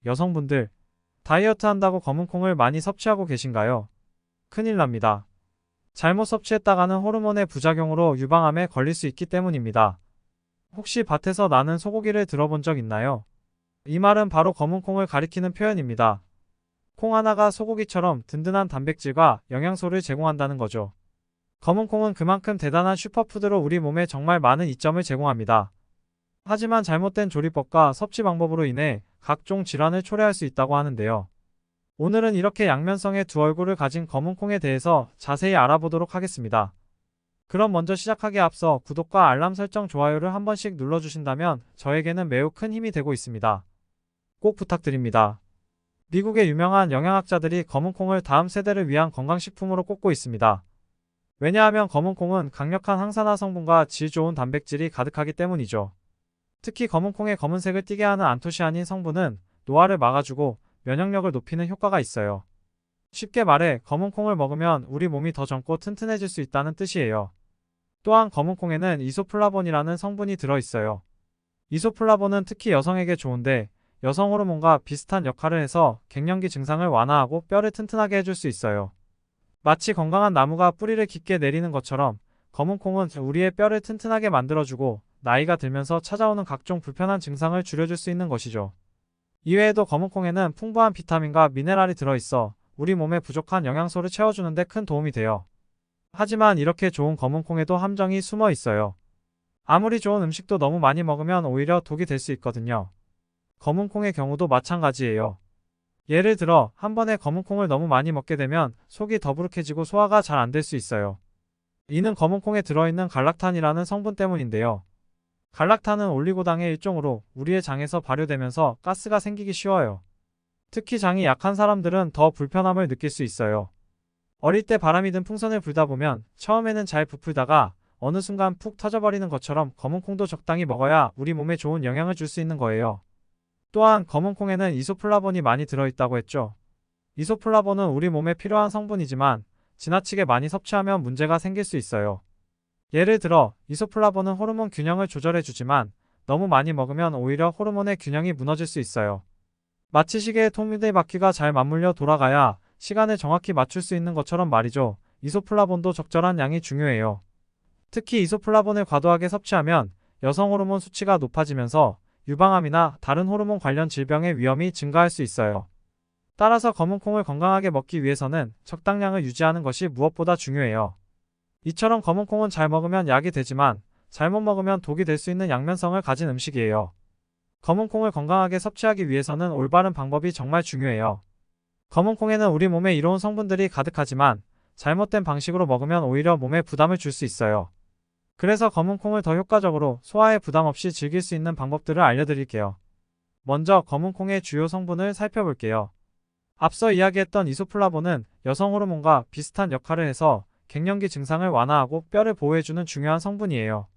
여성분들, 다이어트 한다고 검은 콩을 많이 섭취하고 계신가요? 큰일 납니다. 잘못 섭취했다가는 호르몬의 부작용으로 유방암에 걸릴 수 있기 때문입니다. 혹시 밭에서 나는 소고기를 들어본 적 있나요? 이 말은 바로 검은 콩을 가리키는 표현입니다. 콩 하나가 소고기처럼 든든한 단백질과 영양소를 제공한다는 거죠. 검은 콩은 그만큼 대단한 슈퍼푸드로 우리 몸에 정말 많은 이점을 제공합니다. 하지만 잘못된 조리법과 섭취 방법으로 인해 각종 질환을 초래할 수 있다고 하는데요. 오늘은 이렇게 양면성의 두 얼굴을 가진 검은 콩에 대해서 자세히 알아보도록 하겠습니다. 그럼 먼저 시작하기에 앞서 구독과 알람 설정, 좋아요를 한 번씩 눌러주신다면 저에게는 매우 큰 힘이 되고 있습니다. 꼭 부탁드립니다. 미국의 유명한 영양학자들이 검은 콩을 다음 세대를 위한 건강식품으로 꼽고 있습니다. 왜냐하면 검은 콩은 강력한 항산화 성분과 질 좋은 단백질이 가득하기 때문이죠. 특히 검은 콩의 검은색을 띠게 하는 안토시아닌 성분은 노화를 막아주고 면역력을 높이는 효과가 있어요. 쉽게 말해 검은 콩을 먹으면 우리 몸이 더 젊고 튼튼해질 수 있다는 뜻이에요. 또한 검은 콩에는 이소플라본이라는 성분이 들어있어요. 이소플라본은 특히 여성에게 좋은데 여성 호르몬과 비슷한 역할을 해서 갱년기 증상을 완화하고 뼈를 튼튼하게 해줄 수 있어요. 마치 건강한 나무가 뿌리를 깊게 내리는 것처럼 검은 콩은 우리의 뼈를 튼튼하게 만들어주고 나이가 들면서 찾아오는 각종 불편한 증상을 줄여줄 수 있는 것이죠. 이외에도 검은 콩에는 풍부한 비타민과 미네랄이 들어있어 우리 몸에 부족한 영양소를 채워주는 데 큰 도움이 돼요. 하지만 이렇게 좋은 검은 콩에도 함정이 숨어 있어요. 아무리 좋은 음식도 너무 많이 먹으면 오히려 독이 될 수 있거든요. 검은 콩의 경우도 마찬가지예요. 예를 들어 한 번에 검은 콩을 너무 많이 먹게 되면 속이 더부룩해지고 소화가 잘 안 될 수 있어요. 이는 검은 콩에 들어있는 갈락탄이라는 성분 때문인데요. 갈락탄은 올리고당의 일종으로 우리의 장에서 발효되면서 가스가 생기기 쉬워요. 특히 장이 약한 사람들은 더 불편함을 느낄 수 있어요. 어릴 때 바람이 든 풍선을 불다 보면 처음에는 잘 부풀다가 어느 순간 푹 터져버리는 것처럼 검은 콩도 적당히 먹어야 우리 몸에 좋은 영향을 줄 수 있는 거예요. 또한 검은 콩에는 이소플라본이 많이 들어있다고 했죠. 이소플라본은 우리 몸에 필요한 성분이지만 지나치게 많이 섭취하면 문제가 생길 수 있어요. 예를 들어 이소플라본은 호르몬 균형을 조절해주지만 너무 많이 먹으면 오히려 호르몬의 균형이 무너질 수 있어요. 마치 시계의 통밀대 바퀴가 잘 맞물려 돌아가야 시간을 정확히 맞출 수 있는 것처럼 말이죠. 이소플라본도 적절한 양이 중요해요. 특히 이소플라본을 과도하게 섭취하면 여성 호르몬 수치가 높아지면서 유방암이나 다른 호르몬 관련 질병의 위험이 증가할 수 있어요. 따라서 검은 콩을 건강하게 먹기 위해서는 적당량을 유지하는 것이 무엇보다 중요해요. 이처럼 검은 콩은 잘 먹으면 약이 되지만 잘못 먹으면 독이 될 수 있는 양면성을 가진 음식이에요. 검은 콩을 건강하게 섭취하기 위해서는 올바른 방법이 정말 중요해요. 검은 콩에는 우리 몸에 이로운 성분들이 가득하지만 잘못된 방식으로 먹으면 오히려 몸에 부담을 줄 수 있어요. 그래서 검은 콩을 더 효과적으로 소화에 부담 없이 즐길 수 있는 방법들을 알려드릴게요. 먼저 검은 콩의 주요 성분을 살펴볼게요. 앞서 이야기했던 이소플라본은 여성 호르몬과 비슷한 역할을 해서 갱년기 증상을 완화하고 뼈를 보호해주는 중요한 성분이에요.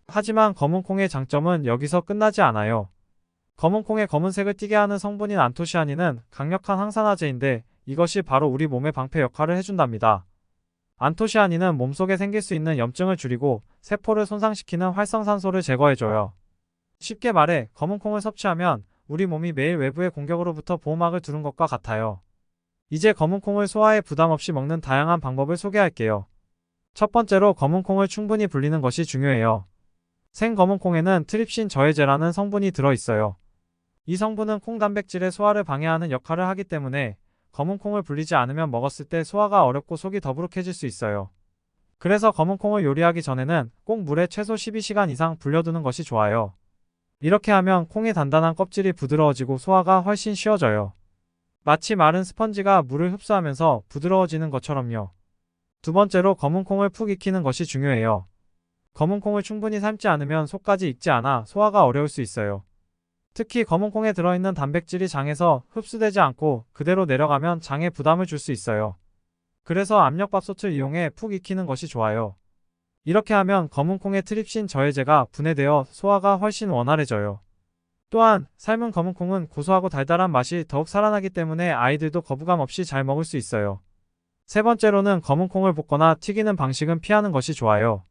하지만 검은 콩의 장점은 여기서 끝나지 않아요. 검은 콩의 검은색을 띠게 하는 성분인 안토시아닌은 강력한 항산화제인데 이것이 바로 우리 몸의 방패 역할을 해준답니다. 안토시아닌은 몸속에 생길 수 있는 염증을 줄이고 세포를 손상시키는 활성산소를 제거해줘요. 쉽게 말해 검은 콩을 섭취하면 우리 몸이 매일 외부의 공격으로부터 보호막을 두는 것과 같아요. 이제 검은 콩을 소화에 부담 없이 먹는 다양한 방법을 소개할게요. 첫 번째로 검은 콩을 충분히 불리는 것이 중요해요. 생 검은 콩에는 트립신 저해제라는 성분이 들어있어요. 이 성분은 콩 단백질의 소화를 방해하는 역할을 하기 때문에 검은 콩을 불리지 않으면 먹었을 때 소화가 어렵고 속이 더부룩해질 수 있어요. 그래서 검은 콩을 요리하기 전에는 꼭 물에 최소 12시간 이상 불려두는 것이 좋아요. 이렇게 하면 콩의 단단한 껍질이 부드러워지고 소화가 훨씬 쉬워져요. 마치 마른 스펀지가 물을 흡수하면서 부드러워지는 것처럼요. 두 번째로 검은 콩을 푹 익히는 것이 중요해요. 검은 콩을 충분히 삶지 않으면 속까지 익지 않아 소화가 어려울 수 있어요. 특히 검은 콩에 들어있는 단백질이 장에서 흡수되지 않고 그대로 내려가면 장에 부담을 줄 수 있어요. 그래서 압력밥솥을 이용해 푹 익히는 것이 좋아요. 이렇게 하면 검은 콩의 트립신 저해제가 분해되어 소화가 훨씬 원활해져요. 또한 삶은 검은 콩은 고소하고 달달한 맛이 더욱 살아나기 때문에 아이들도 거부감 없이 잘 먹을 수 있어요. 세 번째로는 검은 콩을 볶거나 튀기는 방식은 피하는 것이 좋아요.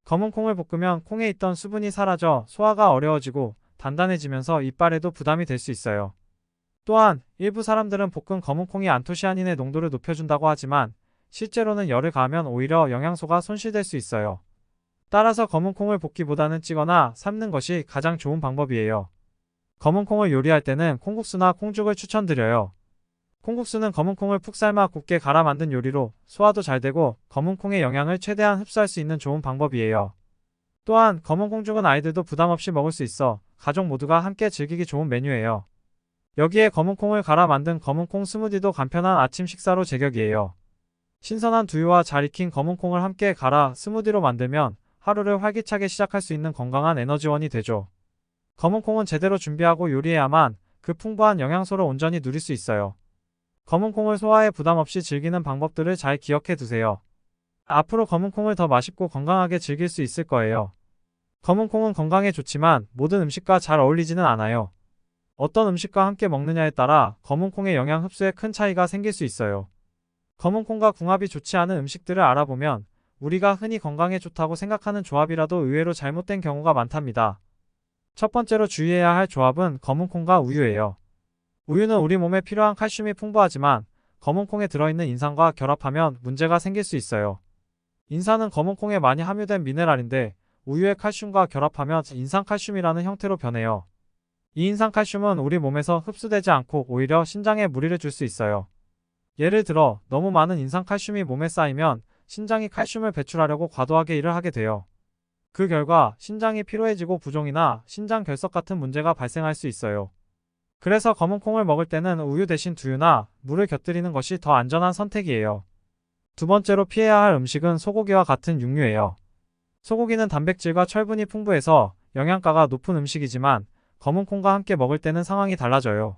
검은 콩을 볶으면 콩에 있던 수분이 사라져 소화가 어려워지고 단단해지면서 이빨에도 부담이 될 수 있어요. 또한 일부 사람들은 볶은 검은콩이 안토시아닌의 농도를 높여준다고 하지만 실제로는 열을 가하면 오히려 영양소가 손실될 수 있어요. 따라서 검은콩을 볶기보다는 찌거나 삶는 것이 가장 좋은 방법이에요. 검은콩을 요리할 때는 콩국수나 콩죽을 추천드려요. 콩국수는 검은콩을 푹 삶아 곱게 갈아 만든 요리로 소화도 잘 되고 검은콩의 영양을 최대한 흡수할 수 있는 좋은 방법이에요. 또한 검은콩죽은 아이들도 부담 없이 먹을 수 있어 가족 모두가 함께 즐기기 좋은 메뉴예요. 여기에 검은콩을 갈아 만든 검은콩 스무디도 간편한 아침 식사로 제격이에요. 신선한 두유와 잘 익힌 검은콩을 함께 갈아 스무디로 만들면 하루를 활기차게 시작할 수 있는 건강한 에너지원이 되죠. 검은콩은 제대로 준비하고 요리해야만 그 풍부한 영양소를 온전히 누릴 수 있어요. 검은콩을 소화에 부담 없이 즐기는 방법들을 잘 기억해 두세요. 앞으로 검은콩을 더 맛있고 건강하게 즐길 수 있을 거예요. 검은콩은 건강에 좋지만 모든 음식과 잘 어울리지는 않아요. 어떤 음식과 함께 먹느냐에 따라 검은콩의 영양 흡수에 큰 차이가 생길 수 있어요. 검은콩과 궁합이 좋지 않은 음식들을 알아보면 우리가 흔히 건강에 좋다고 생각하는 조합이라도 의외로 잘못된 경우가 많답니다. 첫 번째로 주의해야 할 조합은 검은콩과 우유예요. 우유는 우리 몸에 필요한 칼슘이 풍부하지만 검은콩에 들어있는 인산과 결합하면 문제가 생길 수 있어요. 인산은 검은콩에 많이 함유된 미네랄인데 우유의 칼슘과 결합하면 인산칼슘이라는 형태로 변해요. 이 인산칼슘은 우리 몸에서 흡수되지 않고 오히려 신장에 무리를 줄 수 있어요. 예를 들어 너무 많은 인산칼슘이 몸에 쌓이면 신장이 칼슘을 배출하려고 과도하게 일을 하게 돼요. 그 결과 신장이 피로해지고 부종이나 신장 결석 같은 문제가 발생할 수 있어요. 그래서 검은콩을 먹을 때는 우유 대신 두유나 물을 곁들이는 것이 더 안전한 선택이에요. 두 번째로 피해야 할 음식은 소고기와 같은 육류예요. 소고기는 단백질과 철분이 풍부해서 영양가가 높은 음식이지만 검은콩과 함께 먹을 때는 상황이 달라져요.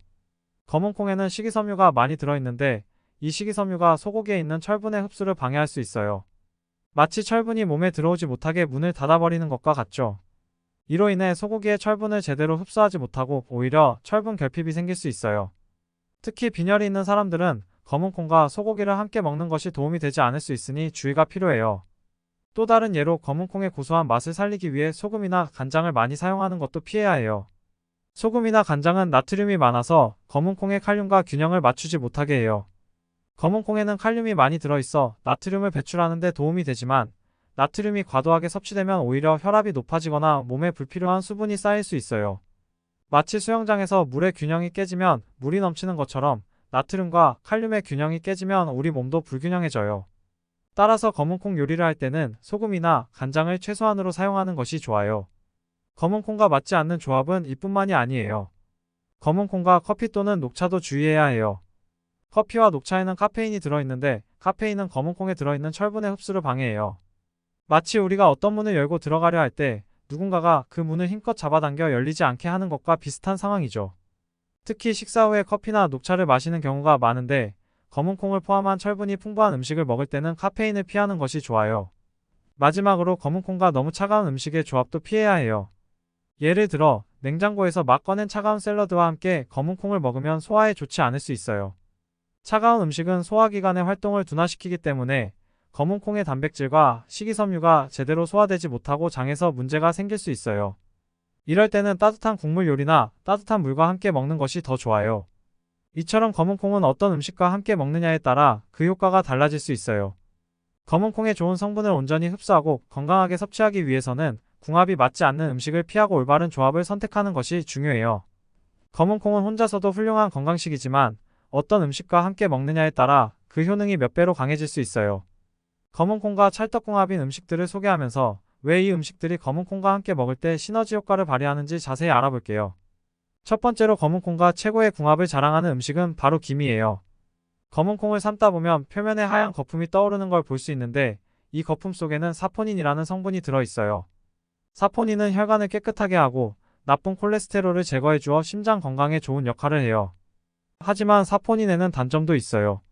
검은콩에는 식이섬유가 많이 들어있는데 이 식이섬유가 소고기에 있는 철분의 흡수를 방해할 수 있어요. 마치 철분이 몸에 들어오지 못하게 문을 닫아버리는 것과 같죠. 이로 인해 소고기의 철분을 제대로 흡수하지 못하고 오히려 철분 결핍이 생길 수 있어요. 특히 빈혈이 있는 사람들은 검은콩과 소고기를 함께 먹는 것이 도움이 되지 않을 수 있으니 주의가 필요해요. 또 다른 예로 검은콩의 고소한 맛을 살리기 위해 소금이나 간장을 많이 사용하는 것도 피해야 해요. 소금이나 간장은 나트륨이 많아서 검은콩의 칼륨과 균형을 맞추지 못하게 해요. 검은콩에는 칼륨이 많이 들어있어 나트륨을 배출하는 데 도움이 되지만 나트륨이 과도하게 섭취되면 오히려 혈압이 높아지거나 몸에 불필요한 수분이 쌓일 수 있어요. 마치 수영장에서 물의 균형이 깨지면 물이 넘치는 것처럼 나트륨과 칼륨의 균형이 깨지면 우리 몸도 불균형해져요. 따라서 검은콩 요리를 할 때는 소금이나 간장을 최소한으로 사용하는 것이 좋아요. 검은콩과 맞지 않는 조합은 이뿐만이 아니에요. 검은콩과 커피 또는 녹차도 주의해야 해요. 커피와 녹차에는 카페인이 들어있는데 카페인은 검은콩에 들어있는 철분의 흡수를 방해해요. 마치 우리가 어떤 문을 열고 들어가려 할 때 누군가가 그 문을 힘껏 잡아당겨 열리지 않게 하는 것과 비슷한 상황이죠. 특히 식사 후에 커피나 녹차를 마시는 경우가 많은데 검은콩을 포함한 철분이 풍부한 음식을 먹을 때는 카페인을 피하는 것이 좋아요. 마지막으로 검은콩과 너무 차가운 음식의 조합도 피해야 해요. 예를 들어 냉장고에서 막 꺼낸 차가운 샐러드와 함께 검은콩을 먹으면 소화에 좋지 않을 수 있어요. 차가운 음식은 소화기관의 활동을 둔화시키기 때문에 검은콩의 단백질과 식이섬유가 제대로 소화되지 못하고 장에서 문제가 생길 수 있어요. 이럴 때는 따뜻한 국물 요리나 따뜻한 물과 함께 먹는 것이 더 좋아요. 이처럼 검은콩은 어떤 음식과 함께 먹느냐에 따라 그 효과가 달라질 수 있어요. 검은콩의 좋은 성분을 온전히 흡수하고 건강하게 섭취하기 위해서는 궁합이 맞지 않는 음식을 피하고 올바른 조합을 선택하는 것이 중요해요. 검은콩은 혼자서도 훌륭한 건강식이지만 어떤 음식과 함께 먹느냐에 따라 그 효능이 몇 배로 강해질 수 있어요. 검은콩과 찰떡궁합인 음식들을 소개하면서 왜 이 음식들이 검은콩과 함께 먹을 때 시너지 효과를 발휘하는지 자세히 알아볼게요. 첫 번째로 검은콩과 최고의 궁합을 자랑하는 음식은 바로 김이에요. 검은콩을 삶다 보면 표면에 하얀 거품이 떠오르는 걸 볼 수 있는데 이 거품 속에는 사포닌이라는 성분이 들어있어요. 사포닌은 혈관을 깨끗하게 하고 나쁜 콜레스테롤을 제거해 주어 심장 건강에 좋은 역할을 해요. 하지만 사포닌에는 단점도 있어요.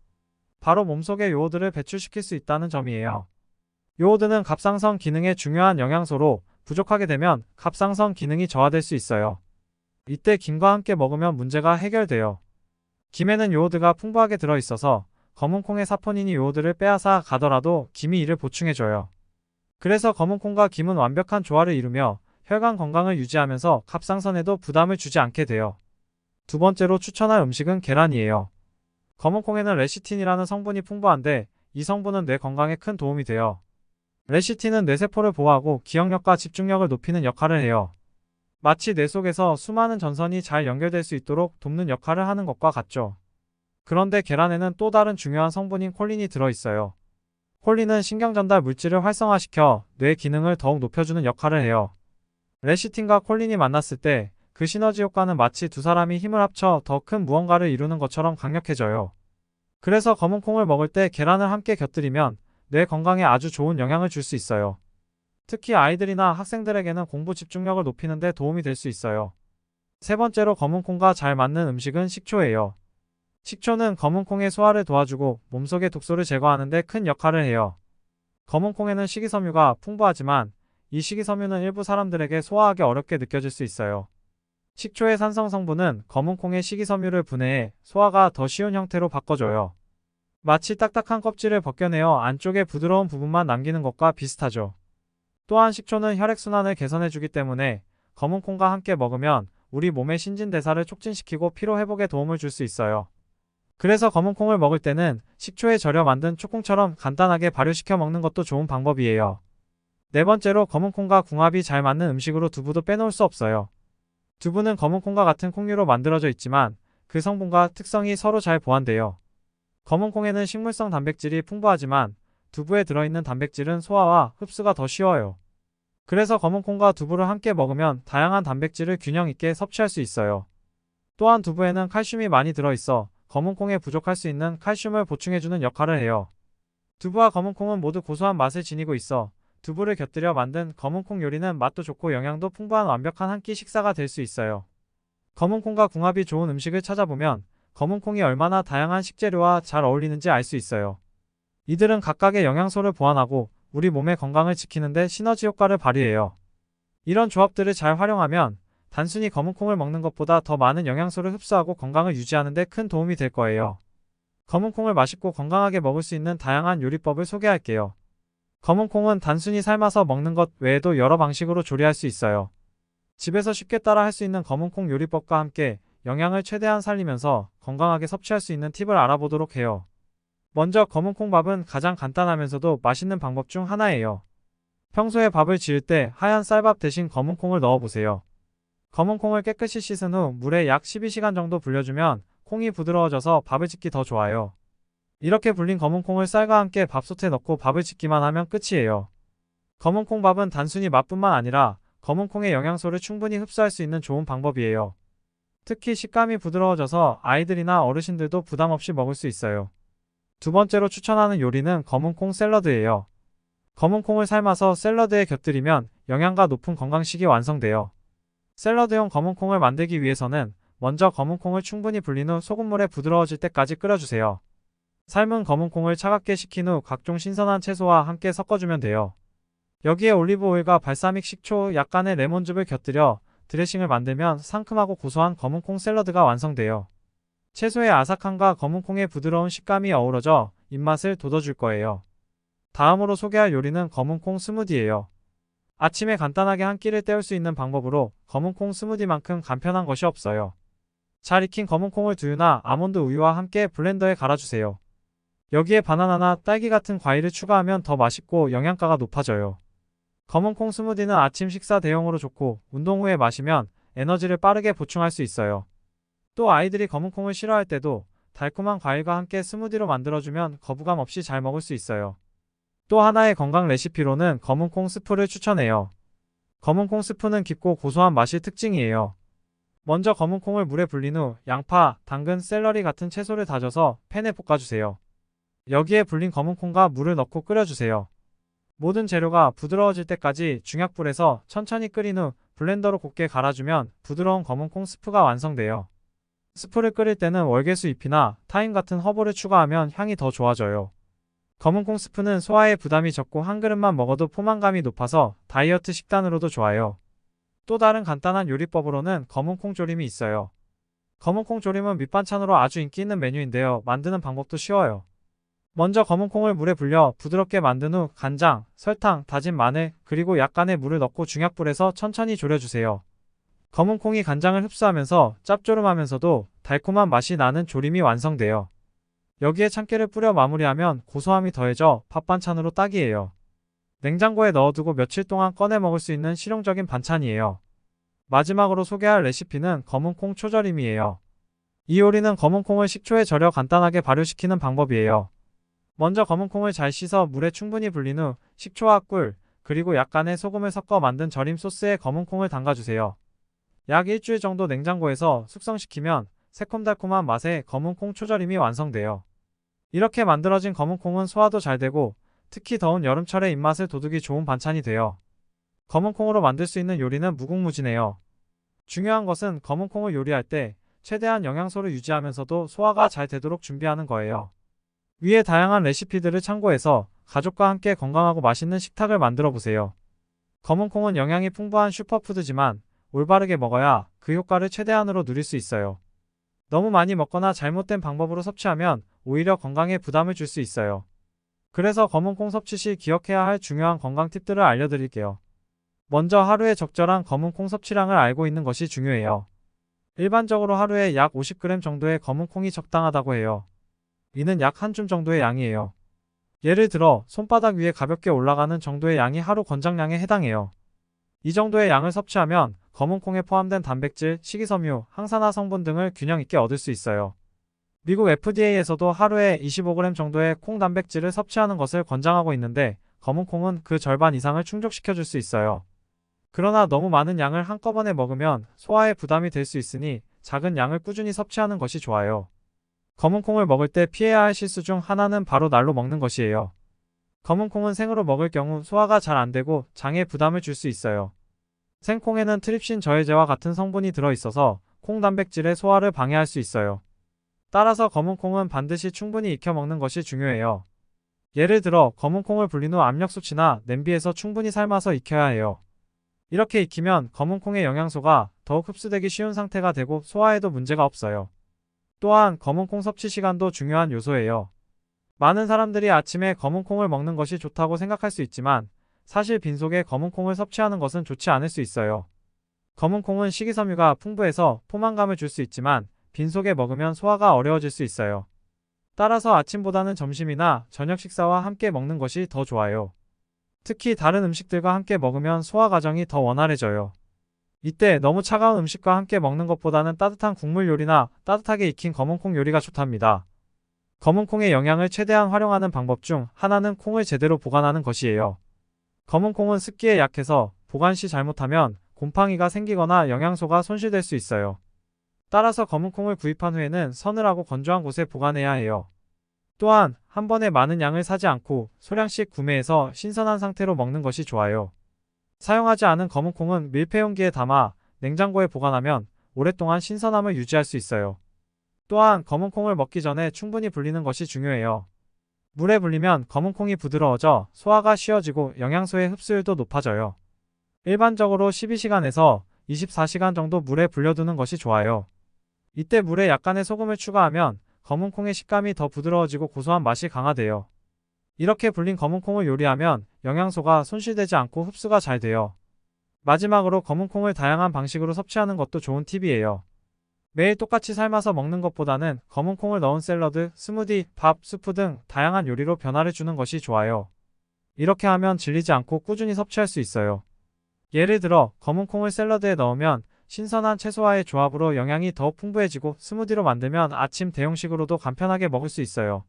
바로 몸속의 요오드를 배출시킬 수 있다는 점이에요. 요오드는 갑상선 기능에 중요한 영양소로 부족하게 되면 갑상선 기능이 저하될 수 있어요. 이때 김과 함께 먹으면 문제가 해결돼요. 김에는 요오드가 풍부하게 들어있어서 검은콩의 사포닌이 요오드를 빼앗아 가더라도 김이 이를 보충해줘요. 그래서 검은콩과 김은 완벽한 조화를 이루며 혈관 건강을 유지하면서 갑상선에도 부담을 주지 않게 돼요. 두 번째로 추천할 음식은 계란이에요. 검은콩에는 레시틴이라는 성분이 풍부한데 이 성분은 뇌 건강에 큰 도움이 돼요. 레시틴은 뇌세포를 보호하고 기억력과 집중력을 높이는 역할을 해요. 마치 뇌 속에서 수많은 전선이 잘 연결될 수 있도록 돕는 역할을 하는 것과 같죠. 그런데 계란에는 또 다른 중요한 성분인 콜린이 들어있어요. 콜린은 신경전달 물질을 활성화시켜 뇌 기능을 더욱 높여주는 역할을 해요. 레시틴과 콜린이 만났을 때 그 시너지 효과는 마치 두 사람이 힘을 합쳐 더 큰 무언가를 이루는 것처럼 강력해져요. 그래서 검은콩을 먹을 때 계란을 함께 곁들이면 뇌 건강에 아주 좋은 영향을 줄 수 있어요. 특히 아이들이나 학생들에게는 공부 집중력을 높이는 데 도움이 될 수 있어요. 세 번째로 검은콩과 잘 맞는 음식은 식초예요. 식초는 검은콩의 소화를 도와주고 몸속의 독소를 제거하는 데 큰 역할을 해요. 검은콩에는 식이섬유가 풍부하지만 이 식이섬유는 일부 사람들에게 소화하기 어렵게 느껴질 수 있어요. 식초의 산성 성분은 검은콩의 식이섬유를 분해해 소화가 더 쉬운 형태로 바꿔줘요. 마치 딱딱한 껍질을 벗겨내어 안쪽에 부드러운 부분만 남기는 것과 비슷하죠. 또한 식초는 혈액순환을 개선해주기 때문에 검은콩과 함께 먹으면 우리 몸의 신진대사를 촉진시키고 피로회복에 도움을 줄 수 있어요. 그래서 검은콩을 먹을 때는 식초에 절여 만든 쭈꿍처럼 간단하게 발효시켜 먹는 것도 좋은 방법이에요. 네 번째로 검은콩과 궁합이 잘 맞는 음식으로 두부도 빼놓을 수 없어요. 두부는 검은콩과 같은 콩류로 만들어져 있지만 그 성분과 특성이 서로 잘 보완돼요. 검은콩에는 식물성 단백질이 풍부하지만 두부에 들어있는 단백질은 소화와 흡수가 더 쉬워요. 그래서 검은콩과 두부를 함께 먹으면 다양한 단백질을 균형 있게 섭취할 수 있어요. 또한 두부에는 칼슘이 많이 들어있어 검은콩에 부족할 수 있는 칼슘을 보충해주는 역할을 해요. 두부와 검은콩은 모두 고소한 맛을 지니고 있어 두부를 곁들여 만든 검은콩 요리는 맛도 좋고 영양도 풍부한 완벽한 한 끼 식사가 될 수 있어요. 검은콩과 궁합이 좋은 음식을 찾아보면 검은콩이 얼마나 다양한 식재료와 잘 어울리는지 알 수 있어요. 이들은 각각의 영양소를 보완하고 우리 몸의 건강을 지키는 데 시너지 효과를 발휘해요. 이런 조합들을 잘 활용하면 단순히 검은콩을 먹는 것보다 더 많은 영양소를 흡수하고 건강을 유지하는 데 큰 도움이 될 거예요. 검은콩을 맛있고 건강하게 먹을 수 있는 다양한 요리법을 소개할게요. 검은콩은 단순히 삶아서 먹는 것 외에도 여러 방식으로 조리할 수 있어요. 집에서 쉽게 따라 할 수 있는 검은콩 요리법과 함께 영양을 최대한 살리면서 건강하게 섭취할 수 있는 팁을 알아보도록 해요. 먼저 검은콩밥은 가장 간단하면서도 맛있는 방법 중 하나예요. 평소에 밥을 지을 때 하얀 쌀밥 대신 검은콩을 넣어보세요. 검은콩을 깨끗이 씻은 후 물에 약 12시간 정도 불려주면 콩이 부드러워져서 밥을 짓기 더 좋아요. 이렇게 불린 검은콩을 쌀과 함께 밥솥에 넣고 밥을 짓기만 하면 끝이에요. 검은콩밥은 단순히 맛뿐만 아니라 검은콩의 영양소를 충분히 흡수할 수 있는 좋은 방법이에요. 특히 식감이 부드러워져서 아이들이나 어르신들도 부담 없이 먹을 수 있어요. 두 번째로 추천하는 요리는 검은콩 샐러드예요. 검은콩을 삶아서 샐러드에 곁들이면 영양가 높은 건강식이 완성돼요. 샐러드용 검은콩을 만들기 위해서는 먼저 검은콩을 충분히 불린 후 소금물에 부드러워질 때까지 끓여주세요. 삶은 검은콩을 차갑게 식힌 후 각종 신선한 채소와 함께 섞어주면 돼요. 여기에 올리브 오일과 발사믹 식초, 약간의 레몬즙을 곁들여 드레싱을 만들면 상큼하고 고소한 검은콩 샐러드가 완성돼요. 채소의 아삭함과 검은콩의 부드러운 식감이 어우러져 입맛을 돋워줄 거예요. 다음으로 소개할 요리는 검은콩 스무디예요. 아침에 간단하게 한 끼를 때울 수 있는 방법으로 검은콩 스무디만큼 간편한 것이 없어요. 잘 익힌 검은콩을 두유나 아몬드 우유와 함께 블렌더에 갈아주세요. 여기에 바나나나 딸기 같은 과일을 추가하면 더 맛있고 영양가가 높아져요. 검은콩 스무디는 아침 식사 대용으로 좋고 운동 후에 마시면 에너지를 빠르게 보충할 수 있어요. 또 아이들이 검은콩을 싫어할 때도 달콤한 과일과 함께 스무디로 만들어주면 거부감 없이 잘 먹을 수 있어요. 또 하나의 건강 레시피로는 검은콩 스프를 추천해요. 검은콩 스프는 깊고 고소한 맛이 특징이에요. 먼저 검은콩을 물에 불린 후 양파, 당근, 샐러리 같은 채소를 다져서 팬에 볶아주세요. 여기에 불린 검은콩과 물을 넣고 끓여주세요. 모든 재료가 부드러워질 때까지 중약불에서 천천히 끓인 후 블렌더로 곱게 갈아주면 부드러운 검은콩 스프가 완성돼요. 스프를 끓일 때는 월계수 잎이나 타임 같은 허브를 추가하면 향이 더 좋아져요. 검은콩 스프는 소화에 부담이 적고 한 그릇만 먹어도 포만감이 높아서 다이어트 식단으로도 좋아요. 또 다른 간단한 요리법으로는 검은콩 조림이 있어요. 검은콩 조림은 밑반찬으로 아주 인기 있는 메뉴인데요. 만드는 방법도 쉬워요. 먼저 검은콩을 물에 불려 부드럽게 만든 후 간장, 설탕, 다진 마늘, 그리고 약간의 물을 넣고 중약불에서 천천히 졸여주세요. 검은 콩이 간장을 흡수하면서 짭조름하면서도 달콤한 맛이 나는 조림이 완성돼요. 여기에 참깨를 뿌려 마무리하면 고소함이 더해져 밥 반찬으로 딱이에요. 냉장고에 넣어두고 며칠 동안 꺼내 먹을 수 있는 실용적인 반찬이에요. 마지막으로 소개할 레시피는 검은콩 초절임이에요. 이 요리는 검은콩을 식초에 절여 간단하게 발효시키는 방법이에요. 먼저 검은콩을 잘 씻어 물에 충분히 불린 후 식초와 꿀, 그리고 약간의 소금을 섞어 만든 절임 소스에 검은콩을 담가주세요. 약 일주일 정도 냉장고에서 숙성시키면 새콤달콤한 맛의 검은콩 초절임이 완성돼요. 이렇게 만들어진 검은콩은 소화도 잘 되고 특히 더운 여름철에 입맛을 돋우기 좋은 반찬이 돼요. 검은콩으로 만들 수 있는 요리는 무궁무진해요. 중요한 것은 검은콩을 요리할 때 최대한 영양소를 유지하면서도 소화가 잘 되도록 준비하는 거예요. 위의 다양한 레시피들을 참고해서 가족과 함께 건강하고 맛있는 식탁을 만들어 보세요. 검은콩은 영양이 풍부한 슈퍼푸드지만 올바르게 먹어야 그 효과를 최대한으로 누릴 수 있어요. 너무 많이 먹거나 잘못된 방법으로 섭취하면 오히려 건강에 부담을 줄 수 있어요. 그래서 검은콩 섭취 시 기억해야 할 중요한 건강 팁들을 알려드릴게요. 먼저 하루에 적절한 검은콩 섭취량을 알고 있는 것이 중요해요. 일반적으로 하루에 약 50g 정도의 검은콩이 적당하다고 해요. 이는 약 한 줌 정도의 양이에요. 예를 들어 손바닥 위에 가볍게 올라가는 정도의 양이 하루 권장량에 해당해요. 이 정도의 양을 섭취하면 검은콩에 포함된 단백질, 식이섬유, 항산화 성분 등을 균형 있게 얻을 수 있어요. 미국 FDA에서도 하루에 25g 정도의 콩 단백질을 섭취하는 것을 권장하고 있는데 검은콩은 그 절반 이상을 충족시켜 줄 수 있어요. 그러나 너무 많은 양을 한꺼번에 먹으면 소화에 부담이 될 수 있으니 작은 양을 꾸준히 섭취하는 것이 좋아요. 검은콩을 먹을 때 피해야 할 실수 중 하나는 바로 날로 먹는 것이에요. 검은콩은 생으로 먹을 경우 소화가 잘 안 되고 장에 부담을 줄 수 있어요. 생콩에는 트립신 저해제와 같은 성분이 들어있어서 콩 단백질의 소화를 방해할 수 있어요. 따라서 검은콩은 반드시 충분히 익혀 먹는 것이 중요해요. 예를 들어 검은콩을 불린 후 압력솥이나 냄비에서 충분히 삶아서 익혀야 해요. 이렇게 익히면 검은콩의 영양소가 더욱 흡수되기 쉬운 상태가 되고 소화에도 문제가 없어요. 또한 검은콩 섭취 시간도 중요한 요소예요. 많은 사람들이 아침에 검은콩을 먹는 것이 좋다고 생각할 수 있지만 사실 빈속에 검은콩을 섭취하는 것은 좋지 않을 수 있어요. 검은콩은 식이섬유가 풍부해서 포만감을 줄 수 있지만 빈속에 먹으면 소화가 어려워질 수 있어요. 따라서 아침보다는 점심이나 저녁 식사와 함께 먹는 것이 더 좋아요. 특히 다른 음식들과 함께 먹으면 소화 과정이 더 원활해져요. 이때 너무 차가운 음식과 함께 먹는 것보다는 따뜻한 국물 요리나 따뜻하게 익힌 검은콩 요리가 좋답니다. 검은콩의 영양을 최대한 활용하는 방법 중 하나는 콩을 제대로 보관하는 것이에요. 검은콩은 습기에 약해서 보관 시 잘못하면 곰팡이가 생기거나 영양소가 손실될 수 있어요. 따라서 검은콩을 구입한 후에는 서늘하고 건조한 곳에 보관해야 해요. 또한 한 번에 많은 양을 사지 않고 소량씩 구매해서 신선한 상태로 먹는 것이 좋아요. 사용하지 않은 검은콩은 밀폐용기에 담아 냉장고에 보관하면 오랫동안 신선함을 유지할 수 있어요. 또한 검은콩을 먹기 전에 충분히 불리는 것이 중요해요. 물에 불리면 검은콩이 부드러워져 소화가 쉬워지고 영양소의 흡수율도 높아져요. 일반적으로 12시간에서 24시간 정도 물에 불려두는 것이 좋아요. 이때 물에 약간의 소금을 추가하면 검은콩의 식감이 더 부드러워지고 고소한 맛이 강화돼요. 이렇게 불린 검은콩을 요리하면 영양소가 손실되지 않고 흡수가 잘 돼요. 마지막으로 검은콩을 다양한 방식으로 섭취하는 것도 좋은 팁이에요. 매일 똑같이 삶아서 먹는 것보다는 검은콩을 넣은 샐러드, 스무디, 밥, 수프 등 다양한 요리로 변화를 주는 것이 좋아요. 이렇게 하면 질리지 않고 꾸준히 섭취할 수 있어요. 예를 들어 검은콩을 샐러드에 넣으면 신선한 채소와의 조합으로 영양이 더욱 풍부해지고 스무디로 만들면 아침 대용식으로도 간편하게 먹을 수 있어요.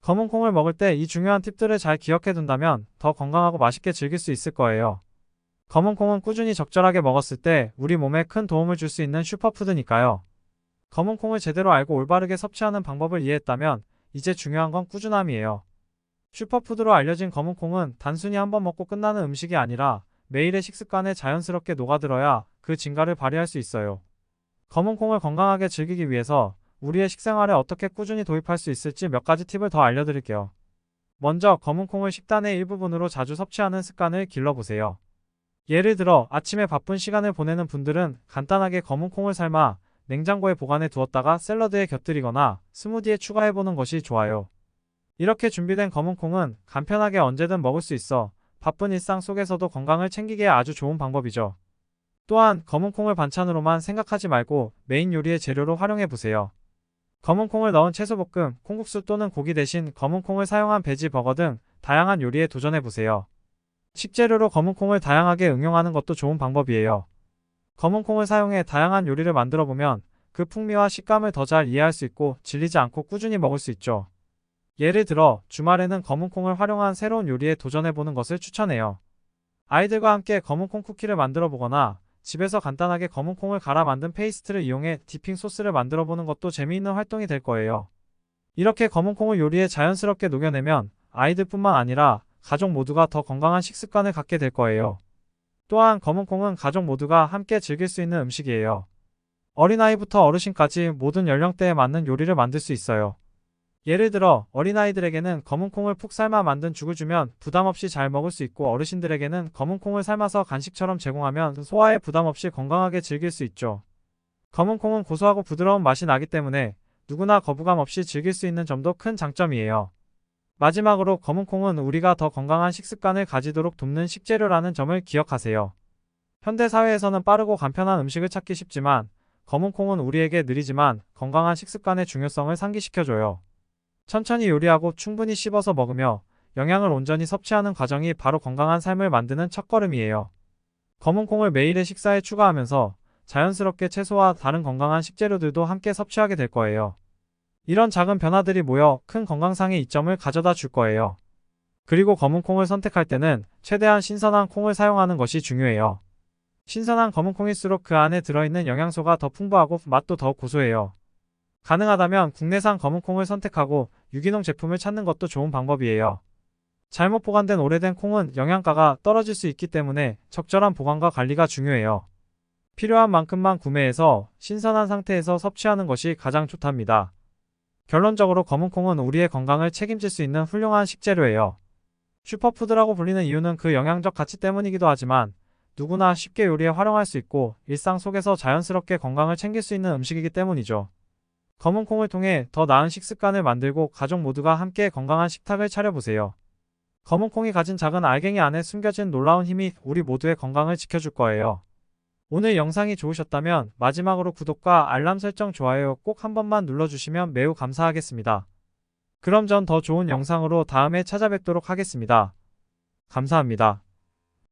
검은콩을 먹을 때 이 중요한 팁들을 잘 기억해 둔다면 더 건강하고 맛있게 즐길 수 있을 거예요. 검은콩은 꾸준히 적절하게 먹었을 때 우리 몸에 큰 도움을 줄 수 있는 슈퍼푸드니까요. 검은콩을 제대로 알고 올바르게 섭취하는 방법을 이해했다면 이제 중요한 건 꾸준함이에요. 슈퍼푸드로 알려진 검은콩은 단순히 한번 먹고 끝나는 음식이 아니라 매일의 식습관에 자연스럽게 녹아들어야 그 진가를 발휘할 수 있어요. 검은콩을 건강하게 즐기기 위해서 우리의 식생활에 어떻게 꾸준히 도입할 수 있을지 몇 가지 팁을 더 알려드릴게요. 먼저 검은콩을 식단의 일부분으로 자주 섭취하는 습관을 길러보세요. 예를 들어 아침에 바쁜 시간을 보내는 분들은 간단하게 검은콩을 삶아 냉장고에 보관해 두었다가 샐러드에 곁들이거나 스무디에 추가해보는 것이 좋아요. 이렇게 준비된 검은콩은 간편하게 언제든 먹을 수 있어 바쁜 일상 속에서도 건강을 챙기기에 아주 좋은 방법이죠. 또한 검은 콩을 반찬으로만 생각하지 말고 메인 요리의 재료로 활용해 보세요. 검은 콩을 넣은 채소볶음, 콩국수 또는 고기 대신 검은 콩을 사용한 베지 버거 등 다양한 요리에 도전해 보세요. 식재료로 검은 콩을 다양하게 응용하는 것도 좋은 방법이에요. 검은 콩을 사용해 다양한 요리를 만들어 보면 그 풍미와 식감을 더 잘 이해할 수 있고 질리지 않고 꾸준히 먹을 수 있죠. 예를 들어 주말에는 검은 콩을 활용한 새로운 요리에 도전해 보는 것을 추천해요. 아이들과 함께 검은 콩 쿠키를 만들어 보거나 집에서 간단하게 검은 콩을 갈아 만든 페이스트를 이용해 디핑 소스를 만들어 보는 것도 재미있는 활동이 될 거예요. 이렇게 검은 콩을 요리에 자연스럽게 녹여내면 아이들뿐만 아니라 가족 모두가 더 건강한 식습관을 갖게 될 거예요. 또한 검은 콩은 가족 모두가 함께 즐길 수 있는 음식이에요. 어린아이부터 어르신까지 모든 연령대에 맞는 요리를 만들 수 있어요. 예를 들어 어린아이들에게는 검은 콩을 푹 삶아 만든 죽을 주면 부담 없이 잘 먹을 수 있고 어르신들에게는 검은 콩을 삶아서 간식처럼 제공하면 소화에 부담 없이 건강하게 즐길 수 있죠. 검은 콩은 고소하고 부드러운 맛이 나기 때문에 누구나 거부감 없이 즐길 수 있는 점도 큰 장점이에요. 마지막으로 검은 콩은 우리가 더 건강한 식습관을 가지도록 돕는 식재료라는 점을 기억하세요. 현대 사회에서는 빠르고 간편한 음식을 찾기 쉽지만 검은 콩은 우리에게 느리지만 건강한 식습관의 중요성을 상기시켜줘요. 천천히 요리하고 충분히 씹어서 먹으며 영양을 온전히 섭취하는 과정이 바로 건강한 삶을 만드는 첫걸음이에요. 검은 콩을 매일의 식사에 추가하면서 자연스럽게 채소와 다른 건강한 식재료들도 함께 섭취하게 될 거예요. 이런 작은 변화들이 모여 큰 건강상의 이점을 가져다 줄 거예요. 그리고 검은 콩을 선택할 때는 최대한 신선한 콩을 사용하는 것이 중요해요. 신선한 검은 콩일수록 그 안에 들어있는 영양소가 더 풍부하고 맛도 더 고소해요. 가능하다면 국내산 검은 콩을 선택하고 유기농 제품을 찾는 것도 좋은 방법이에요. 잘못 보관된 오래된 콩은 영양가가 떨어질 수 있기 때문에 적절한 보관과 관리가 중요해요. 필요한 만큼만 구매해서 신선한 상태에서 섭취하는 것이 가장 좋답니다. 결론적으로 검은 콩은 우리의 건강을 책임질 수 있는 훌륭한 식재료예요. 슈퍼푸드라고 불리는 이유는 그 영양적 가치 때문이기도 하지만 누구나 쉽게 요리에 활용할 수 있고 일상 속에서 자연스럽게 건강을 챙길 수 있는 음식이기 때문이죠. 검은 콩을 통해 더 나은 식습관을 만들고 가족 모두가 함께 건강한 식탁을 차려보세요. 검은 콩이 가진 작은 알갱이 안에 숨겨진 놀라운 힘이 우리 모두의 건강을 지켜줄 거예요. 오늘 영상이 좋으셨다면 마지막으로 구독과 알람 설정 좋아요 꼭 한 번만 눌러주시면 매우 감사하겠습니다. 그럼 전 더 좋은 영상으로 다음에 찾아뵙도록 하겠습니다. 감사합니다.